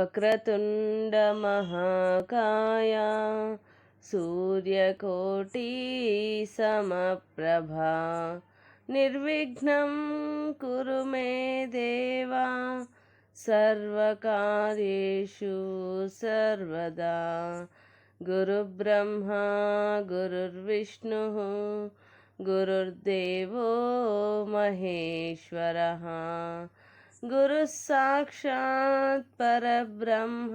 వక్రతుండ మహాకాయ సూర్యకోటి సమప్రభా నిర్విఘ్నం కురు మే దేవా సర్వకార్యేషు సర్వదా. గురుబ్రహ్మా గురుర్విష్ణుః గురుర్దేవో మహేశ్వరః గురుః సాక్షాత్ పరబ్రహ్మ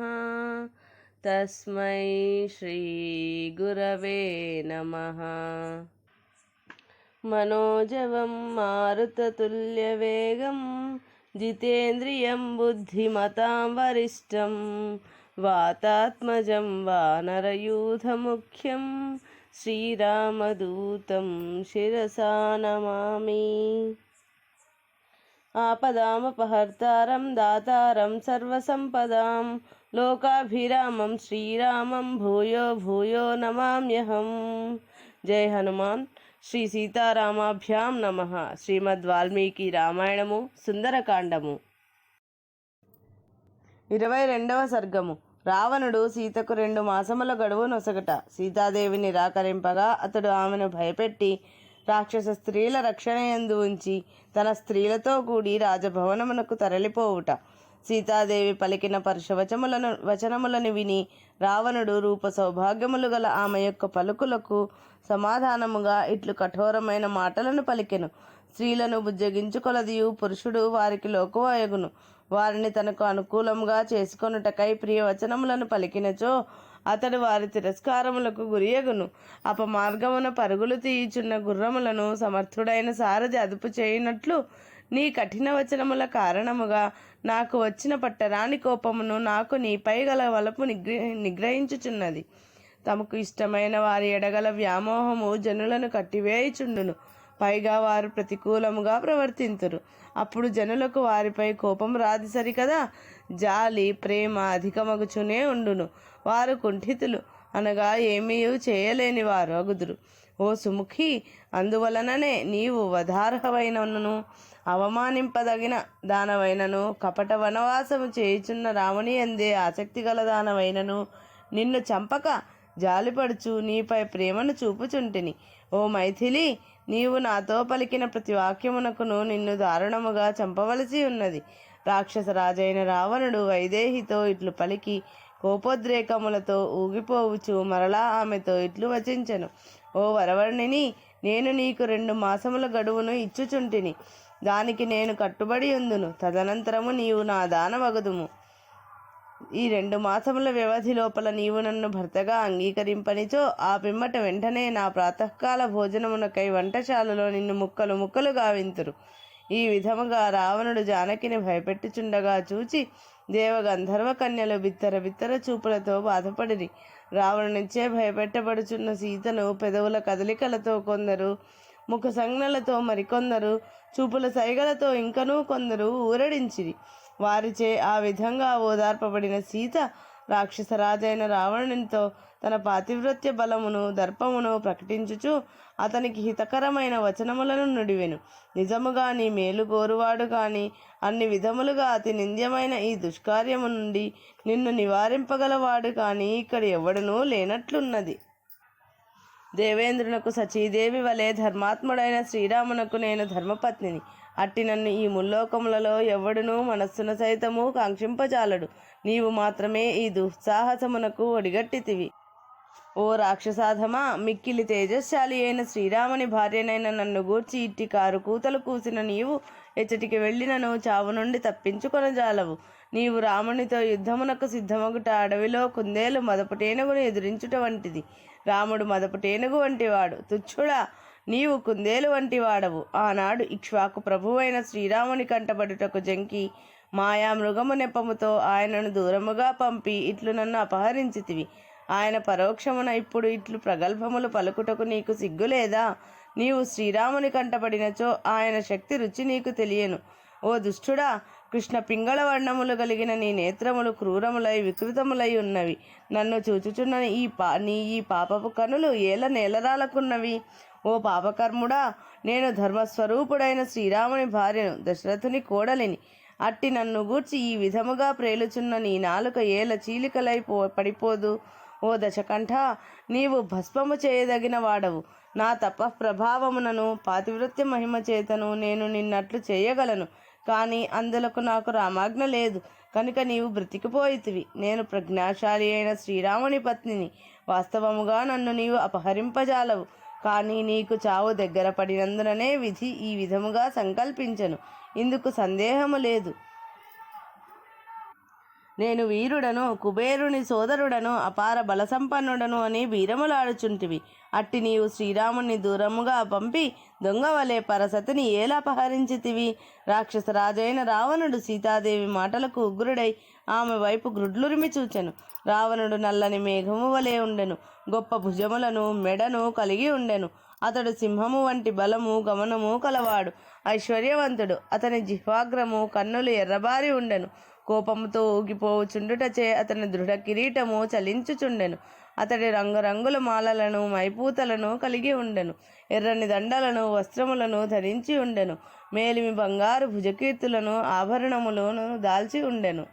తస్మై శ్రీ గురవే నమః. మనోజవం మారుతతుల్యవేగం జితేంద్రియం బుద్ధిమతాం వరిష్టం వాతాత్మజం వానరయూథముఖ్యం శ్రీరామదూతం శిరసా నమామి. ఆపదామపహర్తారం దాతారం సర్వసంపదాం లోకాభిరామం శ్రీరామం భూయో భూయో నమామ్యహం. జై హనుమాన్. శ్రీ సీతారామాభ్యాం నమః. శ్రీమద్ వాల్మీకి రామాయణము సుందరకాండము 22వ సర్గము. రావణుడు సీతకు 2 మాసముల గడువు నొసగట. సీతాదేవి నిరాకరింపగా అతడు ఆమెను భయపెట్టి రాక్షస స్త్రీల రక్షణయందు ఉంచి తన స్త్రీలతో కూడి రాజభవనమునకు తరలిపోవుట. సీతాదేవి పలికిన వచనములను విని రావణుడు రూప సౌభాగ్యములు గల ఆమె యొక్క పలుకులకు సమాధానముగా ఇట్లు కఠోరమైన మాటలను పలికెను. స్త్రీలను బుజ్జగించుకొలదియు పురుషుడు వారికి లోకువయగును. వారిని తనకు అనుకూలముగా చేసుకొనుటకై ప్రియవచనములను పలికినచో అతడు వారి తిరస్కారములకు గురియగును. అపమార్గమున పరుగులు తీయుచున్న గుర్రములను సమర్థుడైన సారథి అదుపు చేయునట్లు నీ కఠిన వచనముల కారణముగా నాకు వచ్చిన పట్టరాని కోపమును నాకు నీపై గల వలపు నిగ్రహించుచున్నది. తమకు ఇష్టమైన వారి ఎడగల వ్యామోహము జనులను కట్టివేయుచుండును. పైగా వారు ప్రతికూలముగా ప్రవర్తింతురు. అప్పుడు జనులకు వారిపై కోపం రాది సరికదా. జాలి ప్రేమ అధికమగుచునే ఉండును. వారు కుంఠితులు అనగా ఏమీ చేయలేని వారు అగుదురు. ఓ సుముఖి, అందువలననే నీవు వధార్హవైనను అవమానింపదగిన దానవైనను కపట వనవాసము చేయుచున్న రాముని అందే ఆసక్తి గల దానవైనను నిన్ను చంపక జాలిపడుచు నీపై ప్రేమను చూపుచుంటిని. ఓ మైథిలి, నీవు నాతో పలికిన ప్రతి వాక్యమునకును నిన్ను దారుణముగా చంపవలసి ఉన్నది. రాక్షస రాజైన రావణుడు వైదేహితో ఇట్లు పలికి కోపోద్రేకములతో ఊగిపోవుచు మరలా ఆమెతో ఇట్లు వచించెను. ఓ వరవర్ణిని, నేను నీకు 2 మాసముల గడువును ఇచ్చుచుంటిని. దానికి నేను కట్టుబడి ఉందును. తదనంతరము నీవు నా దానవగుదుము. ఈ 2 మాసముల వ్యవధి లోపల నీవు నన్ను భర్తగా అంగీకరింపనిచో ఆ పిమ్మట వెంటనే నా ప్రాతకాల భోజనమునకై వంటశాలలో నిన్ను ముక్కలు ముక్కలు గావింతురు. ఈ విధముగా రావణుడు జానకిని భయపెట్టుచుండగా చూచి దేవగంధర్వ కన్యలు బిత్తర బిత్తర చూపులతో బాధపడిరి. రావణునిచ్చే భయపెట్టబడుచున్న సీతను పెదవుల కదలికలతో కొందరు, ముఖ సంజ్ఞలతో మరికొందరు, చూపుల సైగలతో ఇంకనూ కొందరు ఊరడించిరి. వారిచే ఆ విధంగా ఓదార్పబడిన సీత రాక్షసరాజైన రావణునితో తన పాతివ్రత్య బలమును దర్పమును ప్రకటించుచు అతనికి హితకరమైన వచనములను నుడివెను. నిజముగా నీ మేలు కోరువాడు కాని అన్ని విధములుగా అతి నింద్యమైన ఈ దుష్కార్యము నుండి నిన్ను నివారింపగలవాడు కాని ఇక్కడ ఎవడునూ లేనట్లున్నది. దేవేంద్రునకు సచీదేవి వలె ధర్మాత్ముడైన శ్రీరామునకు నేను ధర్మపత్నిని. అట్టి నన్ను ఈ ముల్లోకములలో ఎవడునూ మనస్సున సైతము కాంక్షింపజాలడు. నీవు మాత్రమే ఈ దుస్సాహసమునకు ఒడిగట్టితివి. ఓ రాక్షసాధమా, మిక్కిలి తేజశాలి అయిన శ్రీరాముని భార్యనైన నన్ను గూర్చి ఇట్టి కారు కూతలు కూసిన నీవు ఎచ్చటికి వెళ్ళినను చావు నుండి తప్పించుకొనజాలవు. నీవు రామునితో యుద్ధమునకు సిద్ధమగుట అడవిలో కుందేలు మదపుటేనుగును ఎదురించుట వంటిది. రాముడు మదపుటేనుగు వంటివాడు. తుచ్చుడా, నీవు కుందేలు వంటి వాడవు. ఆనాడు ఇక్ష్వాకు ప్రభువైన శ్రీరాముని కంటబడుటకు జంకి మాయా మృగము నెపముతో ఆయనను దూరముగా పంపి ఇట్లు నన్ను అపహరించితివి. ఆయన పరోక్షమున ఇప్పుడు ఇట్లు ప్రగల్భములు పలుకుటకు నీకు సిగ్గులేదా? నీవు శ్రీరాముని కంటపడినచో ఆయన శక్తి రుచి నీకు తెలియను. ఓ దుష్టుడా, కృష్ణ పింగళ వర్ణములు కలిగిన నీ నేత్రములు క్రూరములై వికృతములై ఉన్నవి. నన్ను చూచుచున్న నీ ఈ పాపపు కనులు ఏల నేలరాలకున్నవి. ఓ పాపకర్ముడా, నేను ధర్మస్వరూపుడైన శ్రీరాముని భార్యను, దశరథుని కోడలిని. అట్టి నన్ను గూర్చి ఈ విధముగా ప్రేలుచున్న నీ నాలుక ఏల చీలికలై పడిపోదు. ఓ దశకంఠ, నీవు భస్మము చేయదగిన వాడవు. నా తప ప్రభావమునను పాతివృత్య మహిమ చేతను నేను నిన్నట్లు చేయగలను. కానీ అందులకు నాకు రామాజ్ఞ లేదు కనుక నీవు బ్రతికిపోయితివి. నేను ప్రజ్ఞాశాలి అయిన శ్రీరాముని పత్నిని. వాస్తవముగా నన్ను నీవు అపహరింపజాలవు. కానీ నీకు చావు దగ్గర పడినందుననే విధి ఈ విధముగా సంకల్పించను. ఇందుకు సందేహము లేదు. నేను వీరుడను, కుబేరుని సోదరుడను, అపార బలసంపన్నుడను అని వీరములాడుచుంటివి. అట్టి నీవు శ్రీరాముని దూరముగా పంపి దొంగవలే పరసతిని ఏలా అపహరించితివి? రాక్షసరాజైన రావణుడు సీతాదేవి మాటలకు ఉగ్రుడై ఆమె వైపు గ్రుడ్లురిమి చూచెను. రావణుడు నల్లని మేఘము వలె ఉండెను. గొప్ప భుజములను మెడను కలిగి ఉండెను. అతడు సింహము వంటి బలము గమనము కలవాడు. ఐశ్వర్యవంతుడు. అతని జిహ్వాగ్రము కన్నులు ఎర్రబారి ఉండెను. కోపముతో ఊగిపోవుచుండుటచే అతని దృఢ కిరీటము చలించుచుండెను. అతడి రంగురంగుల మాలలను మైపూతలను కలిగి ఉండెను. ఎర్రని దండలను వస్త్రములను ధరించి ఉండెను. మేలిమి బంగారు భుజకీర్తులను ఆభరణములను దాల్చి ఉండెను.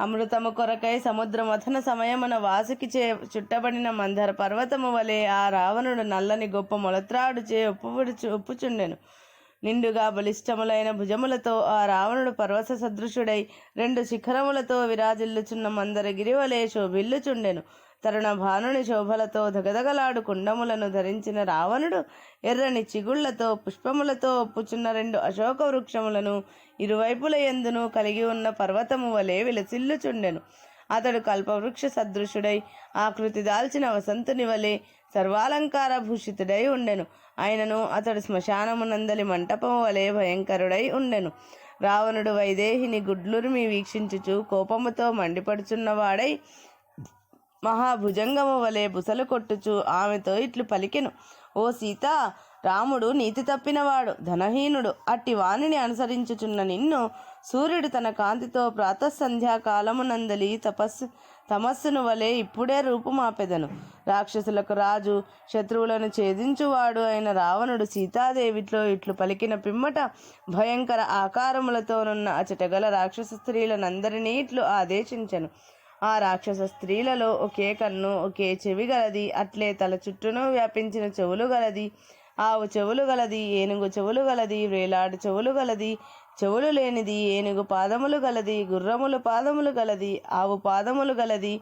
అమృతము కొరకై సముద్రమథన సమయమున వాసుకి చుట్టబడిన మందర పర్వతము వలె ఆ రావణుడు నల్లని గొప్ప మొలత్రాడుచే ఒప్పుచుండెను. నిండుగా బలిష్టములైన భుజములతో ఆ రావణుడు పర్వత సదృశుడై 2 శిఖరములతో విరాజిల్లుచున్న మందరగిరి వలె శోభిల్లుచుండెను. తరుణ భానుని శోభలతో దగదగలాడు కుండములను ధరించిన రావణుడు ఎర్రని చిగుళ్లతో పుష్పములతో ఒప్పుచున్న 2 అశోక వృక్షములను ఇరువైపుల యందును కలిగి ఉన్న పర్వతము వలె విలసిల్లుచుండెను. అతడు కల్పవృక్ష సదృశుడై ఆకృతి దాల్చిన వసంతుని వలె సర్వాలంకార భూషితుడై ఉండెను. ఆయనను అతడు శ్మశానమునందలి మంటపము వలె భయంకరుడై ఉండెను. రావణుడు వైదేహిని గుడ్లురిమి వీక్షించుచు కోపముతో మండిపడుచున్నవాడై మహాభుజంగము వలె బుసలు కొట్టుచు ఆమెతో ఇట్లు పలికెను. ఓ సీత, రాముడు నీతి తప్పినవాడు, ధనహీనుడు. అట్టి వాణిని అనుసరించుచున్న నిన్ను సూర్యుడు తన కాంతితో ప్రాతఃసంధ్యాకాలమునందలి తమస్సును వలె ఇప్పుడే రూపుమాపెదను. రాక్షసులకు రాజు, శత్రువులను ఛేదించువాడు అయిన రావణుడు సీతాదేవిలో ఇట్లు పలికిన పిమ్మట భయంకర ఆకారములతోనున్న అచటగల రాక్షస స్త్రీలనందరినీ ఇట్లు ఆదేశించెను. ఆ రాక్షస స్త్రీలలో ఒకే కన్ను, ఒకే చెవి గలది. అట్లే తల చుట్టూను వ్యాపించిన చెవులు గలది. ఆవు చెవులు గలది, ఏనుగు చెవులు గలది, వేలాడు చెవులు గలది, చెవులు లేనిది, ఏనుగు పాదములు గలది, గుర్రములు పాదములు గలది, ఆవు పాదములు గలది,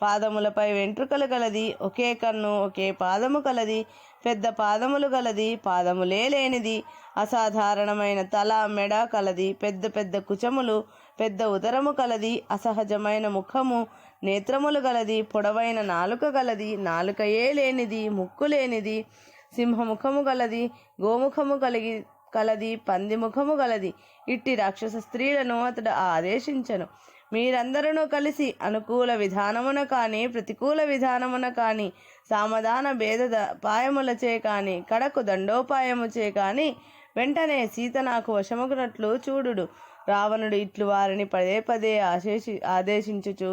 పాదములపై వెంట్రుకలు గలది, ఒకే కన్ను, ఒకే పాదము కలది, పెద్ద పాదములు గలది, పాదములే లేనిది, అసాధారణమైన తల మెడ కలది, పెద్ద పెద్ద కుచములు, పెద్ద ఉదరము కలది, అసహజమైన ముఖము, నేత్రములు గలది, పొడవైన నాలుక గలది, నాలుకయే లేనిది, ముక్కు లేనిది, సింహముఖము గలది, గోముఖము కలది, పంది ముఖము గలది. ఇట్టి రాక్షస స్త్రీలను అతడు ఆదేశించను. మీరందరూ కలిసి అనుకూల విధానమున కానీ ప్రతికూల విధానమున కానీ సామధాన భేద పాయములచే కానీ కడకు దండోపాయముచే కానీ వెంటనే సీత నాకు వశమగునట్లు చూడుడు. రావణుడు ఇట్లు వారిని పదే పదే ఆదేశించుచు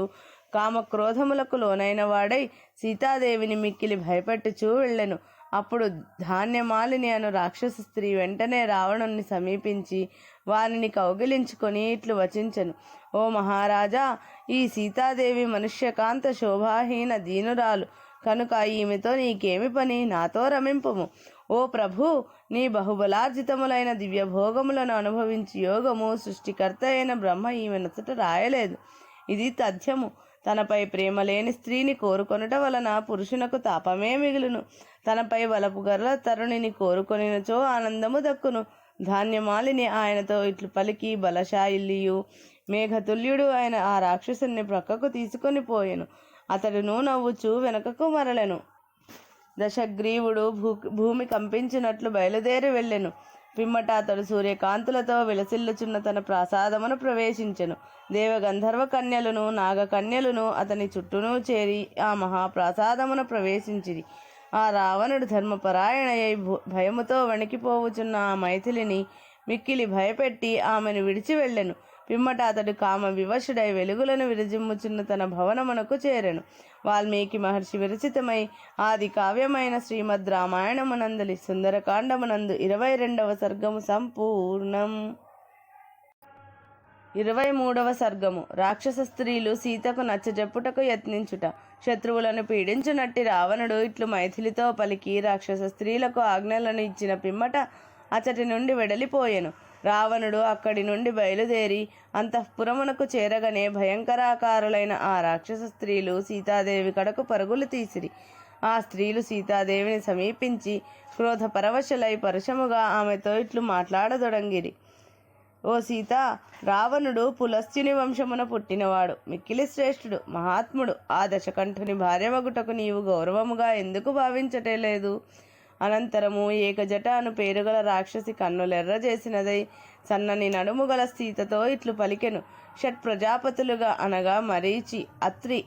కామక్రోధములకు లోనైన వాడై సీతాదేవిని మిక్కిలి భయపెట్టుచూ వెళ్ళెను. అప్పుడు ధాన్యమాలిని అను రాక్షస స్త్రీ వెంటనే రావణుని సమీపించి వారిని కౌగిలించుకొని ఇట్లు వచించెను. ఓ మహారాజా, ఈ సీతాదేవి మనుష్యకాంత శోభాహీన దీనురాలు కనుక ఈమెతో నీకేమి పని? నాతో రమింపుము. ఓ ప్రభు, నీ బహుబలార్జితములైన దివ్యభోగములను అనుభవించి యోగము సృష్టికర్త అయిన బ్రహ్మ ఈమెనొచ్చట రాయలేదు. ఇది తథ్యము. తనపై ప్రేమ లేని స్త్రీని కోరుకొనుట వలన పురుషునకు తాపమే మిగులును. తనపై వలపు గర్ల తరుణిని కోరుకొనినచో ఆనందము దక్కును. ధాన్యమాలిని ఆయనతో ఇట్లు పలికి బలశాయిల్లియు మేఘతుల్యుడు ఆయన ఆ రాక్షసుని ప్రక్కకు తీసుకొని పోయెను. అతడును నవ్వుచూ వెనకకు మరలెను. దశగ్రీవుడు భూమి కంపించినట్లు బయలుదేరి వెళ్ళెను. పిమ్మట అతడు సూర్యకాంతులతో విలసిల్లుచున్న తన ప్రాసాదమును ప్రవేశించెను. దేవగంధర్వ కన్యలను నాగకన్యలను అతని చుట్టూను చేరి ఆ మహాప్రాసాదమున ప్రవేశించిరి. ఆ రావణుడు ధర్మపరాయణయ్యై భయముతో వణికిపోవుచున్న ఆ మైథిలిని మిక్కిలి భయపెట్టి ఆమెను విడిచి వెళ్ళెను. పిమ్మట అతడు కామ వివశుడై వెలుగులను విరజిమ్ముచున్న తన భవనమునకు చేరెను. వాల్మీకి మహర్షి విరచితమై ఆది కావ్యమైన శ్రీమద్ రామాయణమునందలి సుందరకాండమునందు 22వ సర్గము సంపూర్ణం. 23వ సర్గము. రాక్షస స్త్రీలు సీతకు నచ్చజెప్పుటకు యత్నించుట. శత్రువులను పీడించునట్టి రావణుడు ఇట్లు మైథిలితో పలికి రాక్షస స్త్రీలకు ఆజ్ఞలను ఇచ్చిన పిమ్మట అచటి నుండి వెడలిపోయెను. రావణుడు అక్కడి నుండి బయలుదేరి అంతఃపురమునకు చేరగనే భయంకరాకారులైన ఆ రాక్షస స్త్రీలు సీతాదేవి కడకు పరుగులు తీసిరి. ఆ స్త్రీలు సీతాదేవిని సమీపించి క్రోధ పరవశులై పరుషముగా ఆమెతో ఇట్లు మాట్లాడదొడంగిరి. ఓ సీత, రావణుడు పులస్త్యుని వంశమున పుట్టినవాడు, మిక్కిలి శ్రేష్ఠుడు, మహాత్ముడు. ఆ దశకంఠుని భార్యవగుటకు నీవు గౌరవముగా ఎందుకు భావించటలేదు? అనంతరము ఏకజట అను పేరుగల రాక్షసి కన్నులెర్ర చేసినదై సన్నని నడుము గల సీతతో ఇట్లు పలికెను. షట్ ప్రజాపతులుగా అనగా మరీచి, అత్రి,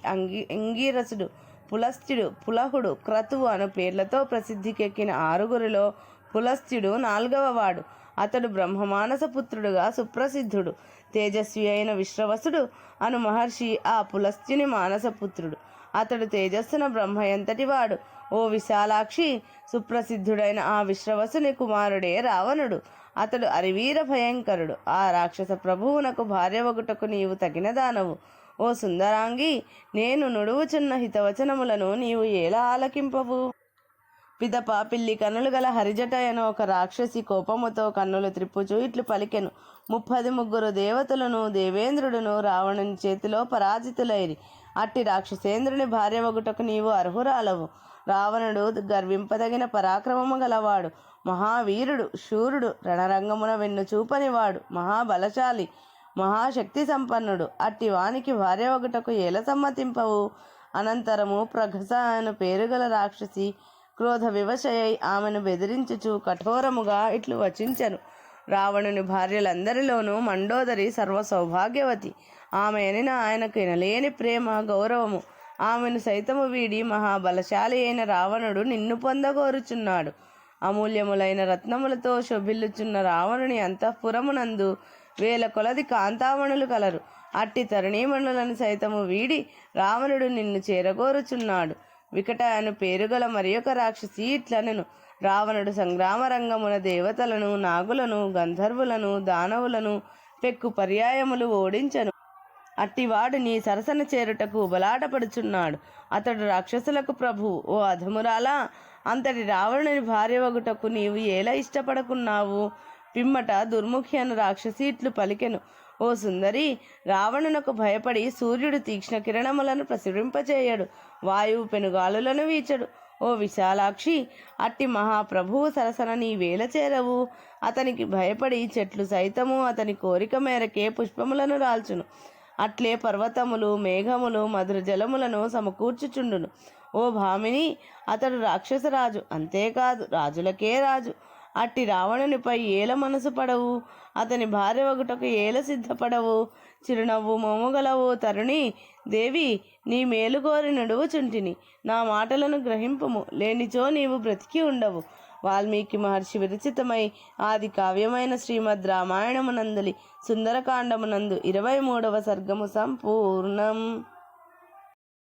అంగీరసుడు, పులస్త్యుడు, పులహుడు, క్రతువు అను పేర్లతో ప్రసిద్ధికెక్కిన ఆరుగురిలో పులస్త్యుడు 4వ వాడు. అతడు బ్రహ్మమానస పుత్రుడుగా సుప్రసిద్ధుడు. తేజస్వి అయిన విశ్రవసుడు అను మహర్షి ఆ పులస్త్యుని మానసపుత్రుడు. అతడు తేజస్సున బ్రహ్మ ఎంతటివాడు. ఓ విశాలాక్షి, సుప్రసిద్ధుడైన ఆ విశ్రవసుని కుమారుడే రావణుడు. అతడు అరివీర భయంకరుడు. ఆ రాక్షస ప్రభువునకు భార్యవగుటకు నీవు తగిన దానవు. ఓ సుందరాంగి, నేను నుడువుచున్న హితవచనములను నీవు ఎలా ఆలకింపవు? పిదప పిల్లి కన్నులు గల హరిజటయను ఒక రాక్షసి కోపముతో కన్నులు త్రిప్పుచూ ఇట్లు పలికెను. 33 దేవతలను దేవేంద్రుడును రావణుని చేతిలో పరాజితులైరి. అట్టి రాక్షసేంద్రుని భార్యవగుటకు నీవు అర్హురాలవు. రావణుడు గర్వింపదగిన పరాక్రమము గలవాడు, మహావీరుడు, శూరుడు, రణరంగమున వెన్ను చూపనివాడు, మహాబలశాలి, మహాశక్తి సంపన్నుడు. అట్టి వానికి భార్యవగుటకు ఎలా సమ్మతింపవు? అనంతరము ప్రఘస అను పేరుగల రాక్షసి క్రోధ వివశయై ఆమెను బెదిరించుచు కఠోరముగా ఇట్లు వచించెను. రావణుని భార్యలందరిలోనూ మండోదరి సర్వ సౌభాగ్యవతి. ఆమె అనిన ఆయనకు ఎనలేని ప్రేమ, గౌరవము. ఆమెను సైతము వీడి మహాబలశాలి అయిన రావణుడు నిన్ను పొందగోరుచున్నాడు. అమూల్యములైన రత్నములతో శోభిల్లుచున్న రావణుని అంతఃపురమునందు 1000 కొలది కాంతామణులు కలరు. అట్టి తరుణీమణులను సైతము వీడి రావణుడు నిన్ను చేరగోరుచున్నాడు. వికట అను పేరుగల మరి ఒక రాక్షసి ఇట్లనెను. రావణుడు సంగ్రామ రంగమున దేవతలను, నాగులను, గంధర్వులను, దానవులను పెక్కు పర్యాయములు ఓడించను. అట్టివాడు నీ సరసన చేరుటకు బలాటపడుచున్నాడు. అతడు రాక్షసులకు ప్రభువు. ఓ అధమురాలా, అంతటి రావణుని భార్యవగుటకు నీవు ఎలా ఇష్టపడకున్నావు? పిమ్మట దుర్ముఖి అను రాక్షసి ఇట్లు పలికెను. ఓ సుందరి, రావణునకు భయపడి సూర్యుడు తీక్ష్ణ కిరణములను ప్రసరింపచేయడు, వాయువు పెనుగాలులను వీచడు. ఓ విశాలాక్షి, అట్టి మహాప్రభువు సరసన నీవేల చేరవు? అతనికి భయపడి చెట్లు సైతము అతని కోరిక మేరకే పుష్పములను రాల్చును. అట్లే పర్వతములు, మేఘములు మధుర జలములను సమకూర్చుచుండును. ఓ భామిని, అతడు రాక్షసరాజు, అంతేకాదు రాజులకే రాజు. అట్టి రావణునిపై ఏల మనసు పడవు? అతని భార్యవగుటకు ఏల సిద్ధపడవు? చిరునవ్వు మోముగలవు తరుణి దేవి, నీ మేలుకోరి నడువుచుంటిని. నా మాటలను గ్రహింపుము, లేనిచో నీవు బ్రతికి ఉండవు. వాల్మీకి మహర్షి విరచితమై ఆది కావ్యమైన శ్రీమద్ రామాయణమునందలి సుందరకాండమునందు 23వ సర్గము సంపూర్ణం.